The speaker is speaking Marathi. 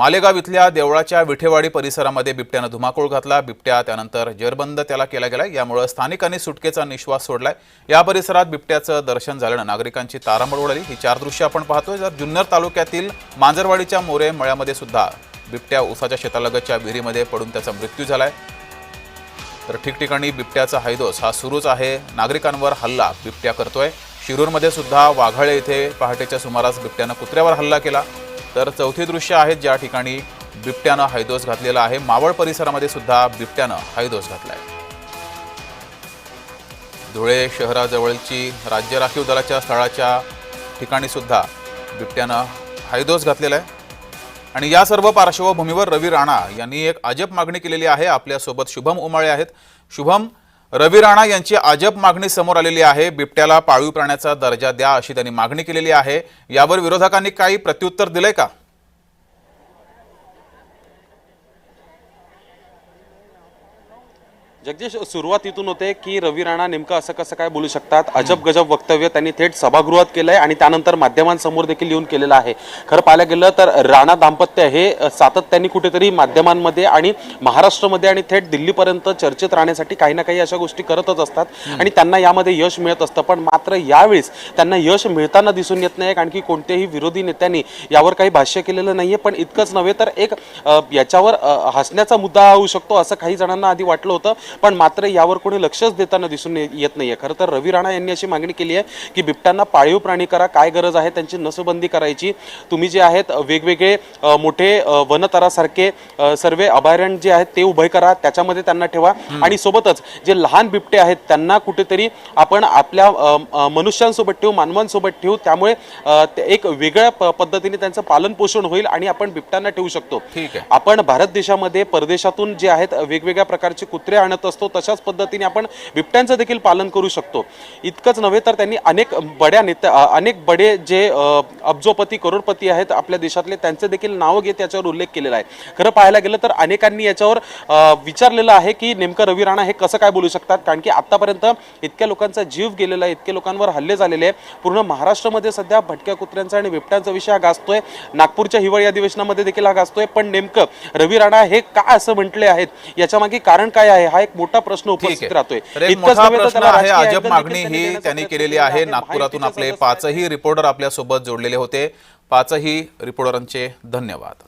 मालेगाव इथल्या देवळाच्या विठेवाडी परिसरामध्ये बिबट्यानं धुमाकूळ घातला। बिबट्या त्यानंतर जेरबंद त्याला केला गेला, यामुळे स्थानिकांनी सुटकेचा निश्वास सोडलाय। या परिसरात बिबट्याचं दर्शन झाल्यानं नागरिकांची तारांबळ उडाली। ही चार दृश्य आपण पाहतोय। जर जुन्नर तालुक्यातील मांजरवाडीच्या मोरे मळ्यामध्ये सुद्धा बिबट्या ऊसाच्या शेतालगतच्या विहिरीमध्ये पडून त्याचा मृत्यू झालाय। तर ठिकठिकाणी बिबट्याचा हैदोस हा सुरूच आहे। नागरिकांवर हल्ला बिबट्या करतोय। शिरूरमध्ये सुद्धा वाघाळे इथे पहाटेच्या सुमारास बिबट्यानं कुत्र्यावर हल्ला केला। तर चौथी दृश्य आहेत ज्या ठिकाणी बिबट्यानं हैदोस घातलेला आहे। मावळ परिसरामध्ये सुद्धा बिबट्यानं हैदोस घातलाय। धुळे शहराजवळची राज्य राखीव दलाच्या स्थळाच्या ठिकाणी सुद्धा बिबट्यानं हैदोस घातलेला आहे। आणि या सर्व पार्श्वभूमीवर रवी राणा यांनी एक अजब मागणी केलेली आहे। आपल्यासोबत शुभम उमाळे आहेत। शुभम, रवी राणा यांची अजब मागणी समोर आलेली आहे। बिबट्याला पाळीव प्राण्याचा दर्जा द्या अशी त्यांनी मागणी केलेली आहे। यावर विरोधकांनी काही प्रत्युत्तर दिलंय का? जगदीश, सुरुवात इथून होते की रवी राणा नेमकं असं कसं काय बोलू शकतात। अजब गजब वक्तव्य त्यांनी थेट सभागृहात केलंय आणि त्यानंतर माध्यमांसमोर देखील येऊन केलेलं आहे। खरं पाहायला गेलं तर राणा दाम्पत्य हे सातत्याने कुठेतरी माध्यमांमध्ये आणि महाराष्ट्रामध्ये आणि थेट दिल्लीपर्यंत चर्चेत राहण्यासाठी काही ना काही अशा गोष्टी करतच असतात आणि त्यांना यामध्ये यश मिळत असतं। पण मात्र यावेळेस त्यांना यश मिळताना दिसून येत नाही, कारण की कोणत्याही विरोधी नेत्यांनी यावर काही भाष्य केलेलं नाहीये। पण इतकंच नव्हे तर एक याच्यावर हसण्याचा मुद्दा होऊ शकतो असं काही जणांना आधी वाटलं होतं, पण मात्र यावर कोणी लक्षच देताना दिसून येत नाहीये। खरं तर रवी राणा यांनी अशी मागणी केली आहे की बिबट्यांना पाळीव प्राणी करा, काय गरज आहे त्यांची नसबंदी करायची। तुम्ही जे आहेत वेगवेगळे मोठे वनतरासारखे सर्व अभयारण्य जे आहेत ते उभे करा, त्याच्यामध्ये त्यांना ठेवा आणि सोबतच जे लहान बिबटे आहेत त्यांना कुठेतरी आपण आपल्या मनुष्यांसोबत ठेवू, मानवांसोबत ठेवू, त्यामुळे एक वेगळ्या पद्धतीने त्यांचं पालन पोषण होईल आणि आपण बिबट्यांना ठेवू शकतो। आपण भारत देशामध्ये परदेशातून जे आहेत वेगवेगळ्या प्रकारचे कुत्रे आणत असतो, तशाच पद्धतीने आपण बिबट्यांचं देखील पालन करू शकतो। इतकंच नव्हे तर त्यांनी अनेक बडे जे अब्जोपती करोडपती आहेत आपल्या देशातले त्यांचे देखील नाव घेत याच्यावर उल्लेख केलेला आहे। खरं पाहायला गेलं तर अनेकांनी याच्यावर विचारलेलं आहे की नेमकं रवी राणा हे कसं काय बोलू शकतात, कारण की आतापर्यंत इतक्या लोकांचा जीव गेलेला आहे, इतके लोकांवर हल्ले झालेले आहे। पूर्ण महाराष्ट्रामध्ये सध्या भटक्या कुत्र्यांचा आणि बिबट्यांचा विषय हा गाजतोय। नागपूरच्या हिवाळी अधिवेशनामध्ये देखील हा गाजतोय। पण नेमकं रवी राणा हे का असं म्हटले आहेत, याच्या मागे कारण काय आहे हा एक मोठा प्रश्न उपस्थित राहतोय। अजब मागणी ही त्यांनी केलेली आहे। नागपुरातून आपले पाचही रिपोर्टर आपल्या सोबत जोडलेले होते। पाचही रिपोर्टरांचे धन्यवाद।